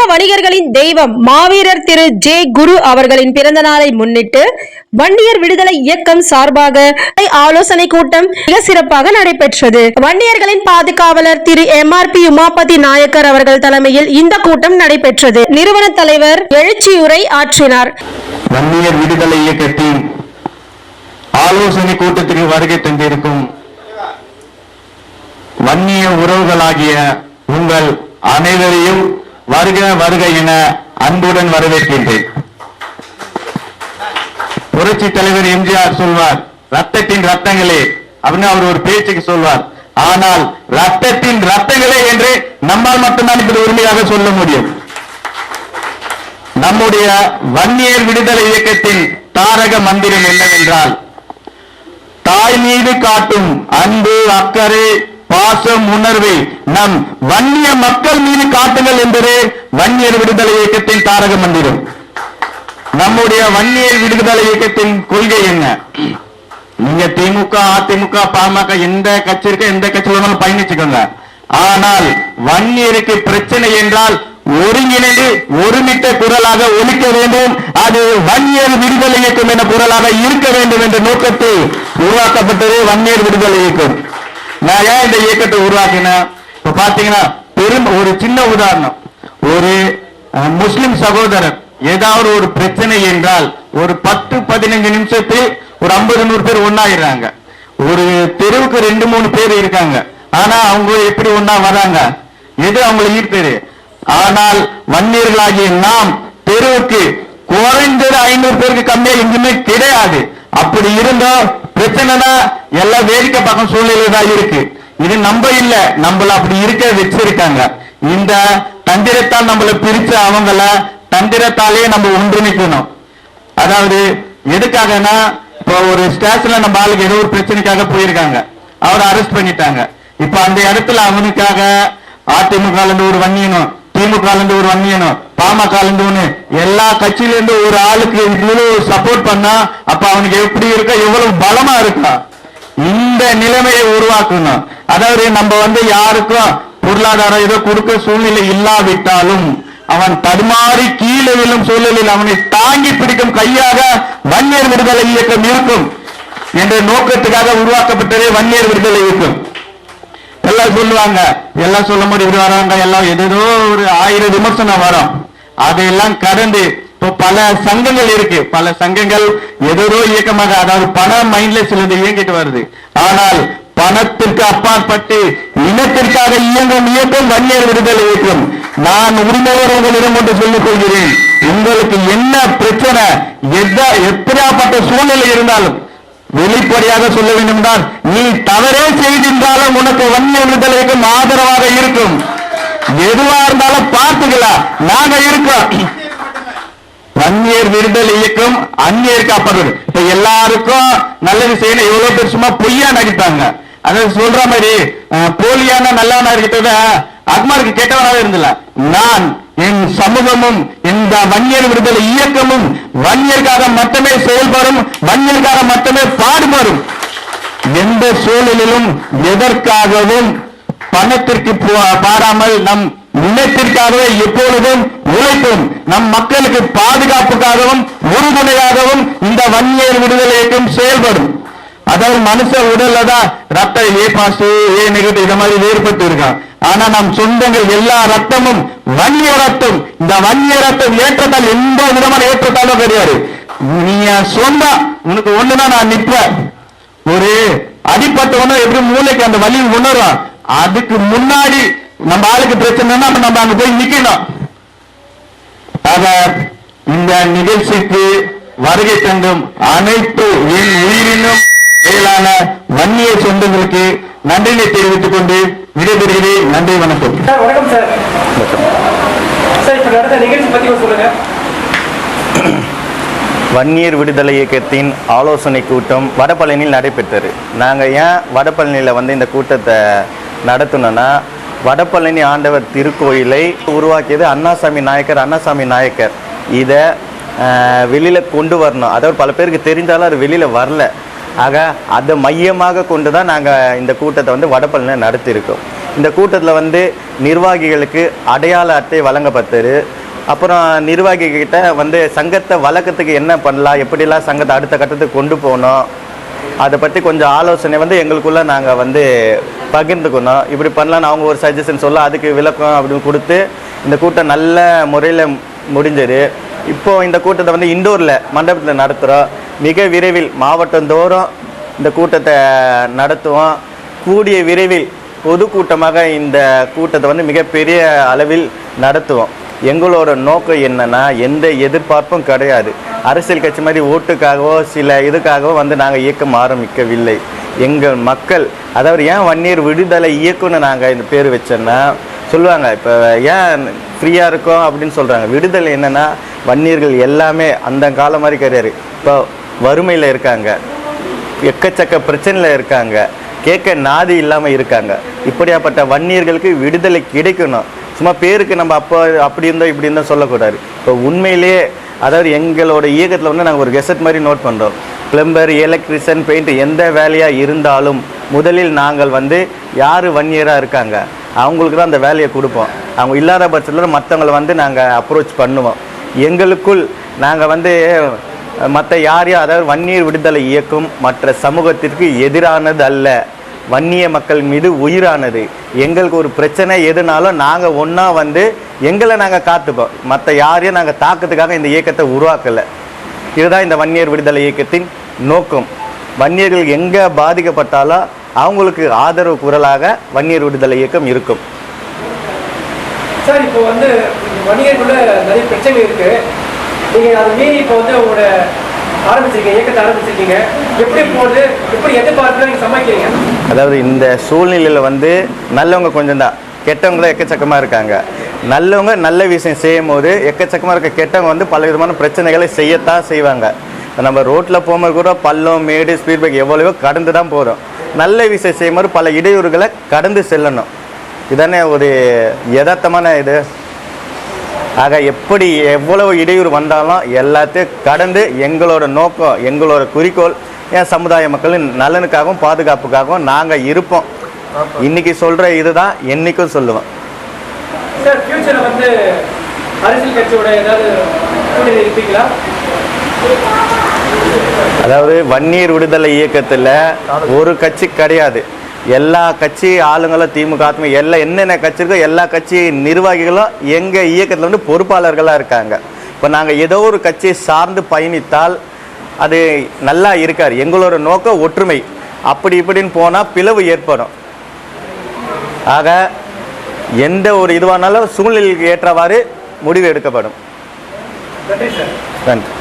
வணிகர்களின் தெய்வம் மாவீரர் திரு ஜே குரு அவர்களின் பிறந்த நாளை முன்னிட்டு வன்னியர் விடுதலை இயக்கம் சார்பாக ஆலோசனை கூட்டம் மிக சிறப்பாக நடைபெற்றது. வன்னியர்களின் பாதுகாவலர் திரு MRP உமாபதி நாயக்கர் அவர்கள் தலைமையில் இந்த கூட்டம் நடைபெற்றது. நிறுவன தலைவர் எழுச்சியுரை ஆற்றினார். வன்னியர் விடுதலை இயக்கத்தின் ஆலோசனை கூட்டத்திற்கு வருகை தந்திருக்கும் வன்னிய உறவுகளாகிய உங்கள் அனைவரையும் வருக வருக என அன்புடன் வரவேற்கின்றேன். புரட்சி தலைவர் எம்ஜிஆர் சொல்வார், ரத்தத்தின் ரத்தங்களே அப்படின்னு அவர் ஒரு பேச்சுக்கு சொல்வார். ஆனால் ரத்தத்தின் ரத்தங்களே என்று நம்மால் மட்டும்தான் இப்படி உரிமையாக சொல்ல முடியும். நம்முடைய வன்னியர் விடுதலை இயக்கத்தின் தாரக மந்திரம் என்னவென்றால், தாய் மீது காட்டும் அன்பு, அக்கறை, பாசம், உணர்வை நம் வன்னிய மக்கள் மீது காட்டுங்கள் என்பதே வன்னியர் விடுதலை இயக்கத்தின் தாரக மந்திரம். நம்முடைய வன்னியர் விடுதலை இயக்கத்தின் கொள்கை என்ன? நீங்க திமுக, அதிமுக, பாமக எந்த கட்சி இருக்க எந்த கட்சி வேணாலும் பயணிச்சுக்கோங்க. ஆனால் வன்னியருக்கு பிரச்சனை என்றால் ஒருங்கிணைந்து ஒருமித்த குரலாக ஒலிக்க வேண்டும். அது வன்னியர் விடுதலை இயக்கம் என்ற குரலாக இருக்க வேண்டும் என்ற நோக்கத்தில் உருவாக்கப்பட்டது வன்னியர் விடுதலை இயக்கம். நான் ஏன் இந்த இயக்கத்தை உருவாக்கினேன்? இப்ப பாத்தீங்கன்னா ஒரு சின்ன உதாரணம், ஒரு முஸ்லிம் சகோதரர் ஏதாவது ஒரு பிரச்சனை என்றால் ஒரு 10-15 நிமிஷத்தில் ஒரு 50-100 பேர் ஒன்னாயிடுறாங்க. ஒரு தெருவுக்கு 2-3 பேர் இருக்காங்க. ஆனா அவங்க எப்படி ஒன்னா வராங்க? எது அவங்களை ஈர்த்தது? ஆனால் வன்னியர்களாகிய நாம் தெருவுக்கு குறைந்தது 500 பேருக்கு கம்மியா எங்குமே கிடையாது. அப்படி இருந்தோம் பிரச்சனைனா எல்லாம் வேடிக்கை பார்க்கும் சூழ்நிலை தான் இருக்கு. இது நம்ம இல்ல, நம்மள அப்படி இருக்க வச்சிருக்காங்க. இந்த தந்திரத்தால் நம்மளை பிரிச்ச அவங்கள தந்திரத்தாலே நம்ம ஒன்றிணைக்கணும். அதாவது எதுக்காகனா, இப்போ ஒரு ஸ்டேஷன்ல நம்ம ஆளுக்கு ஏதோ ஒரு பிரச்சனைக்காக போயிருக்காங்க, அவரை அரெஸ்ட் பண்ணிட்டாங்க. இப்ப அந்த இடத்துல அவனுக்காக அதிமுக ஒரு வன்னியனும், திமுக ஒரு வன்னியனும், பாமக ஒண்ணு, எல்லா கட்சியில இருந்து ஒரு ஆளுக்கு இவ்வளவு சப்போர்ட் பண்ணா அப்ப அவனுக்கு எப்படி இருக்க, எவ்வளவு பலமா இருக்கா? இந்த நிலைமையை உருவாக்கணும். அதாவது நம்ம யாருக்கும் பொருளாதாரம் ஏதோ கொடுக்க சூழ்நிலை இல்லாவிட்டாலும் அவன் தடுமாறி கீழே விழும் சூழலில் அவனை தாங்கி பிடிக்கும் கையாக வன்னியர் விடுதலை இயக்கம் இருக்கும் என்ற நோக்கத்துக்காக உருவாக்கப்பட்டதே வன்னியர் விடுதலை இயக்கம். எல்லாம் சொல்லுவாங்க, எல்லாம் சொல்ல முடியும் வராங்க, எல்லாம் ஏதோ ஒரு 1000 விமர்சனம் வரும். அதையெல்லாம் கடந்து இப்போ பல சங்கங்கள் இருக்கு. பல சங்கங்கள் ஏதோ இயக்கமாக, அதாவது பண மைண்ட்ல சிலது இயங்கிட்டு வருது. ஆனால் பணத்திற்கு அப்பாற்பட்டு இனத்திற்காக இயங்கும் இயக்கம் வன்னியர் விடுதலை இயக்கம். நான் உரிமையோடு உங்களிடம் ஒன்று சொல்லிக் கொள்கிறேன், உங்களுக்கு என்ன பிரச்சனை, எப்படியாப்பட்ட சூழ்நிலை இருந்தாலும் வெளிப்படையாக சொல்ல வேண்டும் என்றால், நீ தவறே செய்திருந்தாலும் உனக்கு வன்னியர் விடுதலை இயக்கம் ஆதரவாக இருக்கும். எதுவா இருந்தாலும் பார்த்துக்கலாம், நாங்க இருக்கோம். வன்னியர் விடுதலை இயக்கம் அந்நியருக்கு அப்படுறது. இப்ப எல்லாருக்கும் நல்லது செய்யணும், எவ்வளவு பேர் சும்மா பொய்யா நடிப்பாங்க. அதாவது சொல்ற மாதிரி போலியான நல்லவனா இருக்கிறத அக்மாருக்கு கெட்டவனாவே இருந்தல. நான் என் சமூகமும் இந்த வன்னியர் விடுதலை இயக்கமும் வன்னியருக்காக மட்டுமே செயல்படும், வன்னியருக்காக மட்டுமே பாடுபடும். எந்த சூழலிலும் எதற்காகவும் பணத்திற்கு பாராமல் நம் இனத்திற்காகவே எப்பொழுதும் உழைப்போம். நம் மக்களுக்கு பாதுகாப்புக்காகவும் உறுதுணையாகவும் இந்த வன்னியர் விடுதலை இயக்கம் செயல்படும். அதாவது மனுஷ உடல்ல தான் ரத்தம் ஏ பாசிட்டிவ், ஏ நெகட்டிவ் இந்த மாதிரி வேறுபட்டு இருக்கான். ஆனா நம் சொந்தங்கள் எல்லா ரத்தமும் வன்னிய ரத்தம். இந்த வன்னிய ரத்தம் ஏற்றத்தால் எந்த விதமான ஏற்றத்தாலும் கிடையாது. நீ சொந்தம், உனக்கு ஒண்ணுதான் நான் நிற்பேன். ஒரு அடிப்பட்ட ஒண்ணு எப்படி மூளைக்கு அந்த வலி உணரும், அதுக்கு முன்னாடி நம்ம ஆளுக்கு பிரச்சனைனா நம்ம அங்க போய் நிக்கணும். ஆக இந்த நிகழ்ச்சிக்கு வருகை தந்தும் அனைத்து என் உயிரினும் மேலான வன்னிய சொந்தங்களுக்கு நன்றியை தெரிவித்துக் கொண்டு விடைபெறுகிறேன். நன்றி, வணக்கம். வணக்கம் சார். இப்ப நடந்த நிகழ்ச்சி பத்தி சொல்லுங்க. வன்னியர் விடுதலை இயக்கத்தின் ஆலோசனை கூட்டம் வடபழனியில் நடைபெற்றது. நாங்கள் ஏன் வடபழனியில் இந்த கூட்டத்தை நடத்தணும்னா, வடபழனி ஆண்டவர் திருக்கோயிலை உருவாக்கியது அண்ணாசாமி நாயக்கர். இதை வெளியில் கொண்டு வரணும். அதாவது பல பேருக்கு தெரிஞ்சாலும் அது வெளியில் வரல. ஆக அதை மையமாக கொண்டு தான் நாங்கள் இந்த கூட்டத்தை வடபழனியில் நடத்தியிருக்கோம். இந்த கூட்டத்தில் வந்து நிர்வாகிகளுக்கு அடையாள அட்டை வழங்கப்பட்டது. அப்புறம் நிர்வாகிகிட்ட வந்து சங்கத்தை வழக்கத்துக்கு என்ன பண்ணலாம், எப்படிலாம் சங்கத்தை அடுத்த கட்டத்துக்கு கொண்டு போகணும், அதை பற்றி கொஞ்சம் ஆலோசனை வந்து எங்களுக்குள்ளே நாங்கள் வந்து பகிர்ந்துக்கணும். இப்படி பண்ணலான்னு அவங்க ஒரு சஜஷன் சொல்ல அதுக்கு விளக்கம் அப்படின்னு கொடுத்து இந்த கூட்டம் நல்ல முறையில் முடிஞ்சது. இப்போது இந்த கூட்டத்தை வந்து இண்டோரில் மண்டபத்தில் நடத்துகிறோம். மிக விரைவில் மாவட்டந்தோறும் இந்த கூட்டத்தை நடத்துவோம். கூடிய விரைவில் பொதுக்கூட்டமாக இந்த கூட்டத்தை வந்து மிகப்பெரிய அளவில் நடத்துவோம். எங்களோட நோக்கம் என்னென்னா எந்த எதிர்பார்ப்பும் கிடையாது. அரசியல் கட்சி மாதிரி ஓட்டுக்காகவோ சில இதுக்காகவோ வந்து நாங்கள் இயக்கம் ஆரம்பிக்கவில்லை. எங்கள் மக்கள், அதாவது ஏன் வன்னியர் விடுதலை இயக்கம்னு நாங்கள் இந்த பேர் வச்சோன்னா சொல்லுவாங்க, இப்போ ஏன் ஃப்ரீயாக இருக்கோம் அப்படின்னு சொல்கிறாங்க. விடுதலை என்னென்னா வன்னியர்கள் எல்லாமே அந்த காலம் மாதிரி கிடையாது. இப்போ வறுமையில் இருக்காங்க, எக்கச்சக்க பிரச்சனையில் இருக்காங்க, கேட்க நாதி இல்லாமல் இருக்காங்க. இப்படியாப்பட்ட வன்னியர்களுக்கு விடுதலை கிடைக்கணும். சும்மா பேருக்கு நம்ம அப்போ அப்படி இருந்தோம் இப்படி இருந்தோம் சொல்லக்கூடாது. இப்போ உண்மையிலேயே அதாவது எங்களோட இயக்கத்தில் வந்து நாங்கள் ஒரு கெசட் மாதிரி நோட் பண்ணுறோம். பிளம்பர், எலக்ட்ரிஷியன், பெயிண்ட் எந்த வேலையாக இருந்தாலும் முதலில் நாங்கள் வந்து யார் வன்னியராக இருக்காங்க அவங்களுக்கு தான் அந்த வேலையை கொடுப்போம். அவங்க இல்லாத பட்சத்தில் மற்றவங்களை வந்து நாங்கள் அப்ரோச் பண்ணுவோம். எங்களுக்குள் நாங்கள் வந்து மற்ற யாரையும், அதாவது வன்னியர் விடுதலை இயக்கம் மற்ற சமூகத்திற்கு எதிரானது அல்ல, வன்னிய மக்கள் மீது உயிரானது. எங்களுக்கு ஒரு பிரச்சனை எதுனாலும் நாங்கள் ஒன்றா வந்து எங்களை நாங்கள் காத்துப்போம். மற்ற யாரையும் நாங்கள் தாக்கத்துக்காக இந்த இயக்கத்தை உருவாக்கலை. இதுதான் இந்த வன்னியர் விடுதலை இயக்கத்தின் நோக்கம். வன்னியர்கள் எங்கே பாதிக்கப்பட்டாலும் அவங்களுக்கு ஆதரவு குரலாக வன்னியர் விடுதலை இயக்கம் இருக்கும். சார், இப்போ வந்து வன்னியருக்குள்ள நிறைய பிரச்சனை இருக்கு. நீங்கள் அதை மீறி இப்போ வந்து உங்களோட ஆரம்பிச்சிருக்கீங்க, இயக்கத்தை ஆரம்பிச்சிருக்கீங்க. எப்படி போகுது, எப்படி எதிர்பார்த்து நீங்கள் சமாளிக்கிறீங்க? அதாவது இந்த சூழ்நிலையில் வந்து நல்லவங்க கொஞ்சம் தான், கெட்டவங்க தான் எக்கச்சக்கமாக இருக்காங்க. நல்லவங்க நல்ல விஷயம் செய்யும் போது எக்கச்சக்கமாக இருக்க கெட்டவங்க வந்து பல விதமான பிரச்சனைகளை செய்யத்தான் செய்வாங்க. நம்ம ரோட்டில் போகும்போது கூட பள்ளம், மேடு, ஸ்பீட் பிரேக் எவ்வளவோ கடந்து தான் போகிறோம். நல்ல விஷயம் செய்யும் போது பல இடையூறுகளை கடந்து செல்லணும். இதானே ஒரு யதார்த்தமான இது. ஆக எப்படி எவ்வளவு இடையூறு வந்தாலும் எல்லாத்தையும் கடந்து எங்களோட நோக்கம், எங்களோட குறிக்கோள் என் சமுதாய மக்களின் நலனுக்காகவும் பாதுகாப்புக்காகவும் நாங்கள் இருப்போம். இன்னைக்கு சொல்கிற இதுதான் என்றைக்கும் சொல்லுவோம். சார், ஃபியூச்சரில் வந்து அரசியல் கட்சியோட ஏதாவது கூட்டணி இருப்பீங்களா? அதாவது வன்னியர் விடுதலை இயக்கத்தில் ஒரு கட்சி கிடையாது. எல்லா கட்சி ஆளுங்களும், திமுக, எல்லாம் என்னென்ன கட்சி இருக்கோ எல்லா கட்சி நிர்வாகிகளும் எங்கள் இயக்கத்தில் வந்து பொறுப்பாளர்களாக இருக்காங்க. இப்போ நாங்கள் ஏதோ ஒரு கட்சியை சார்ந்து பயணித்தால் அது நல்லா இருக்காது. எங்களோட நோக்கம் ஒற்றுமை. அப்படி இப்படின்னு போனால் பிளவு ஏற்படும். ஆக எந்த ஒரு இதுவானாலும் சூழ்நிலைக்கு ஏற்றவாறு முடிவு எடுக்கப்படும். நன்றி சார். நன்றி.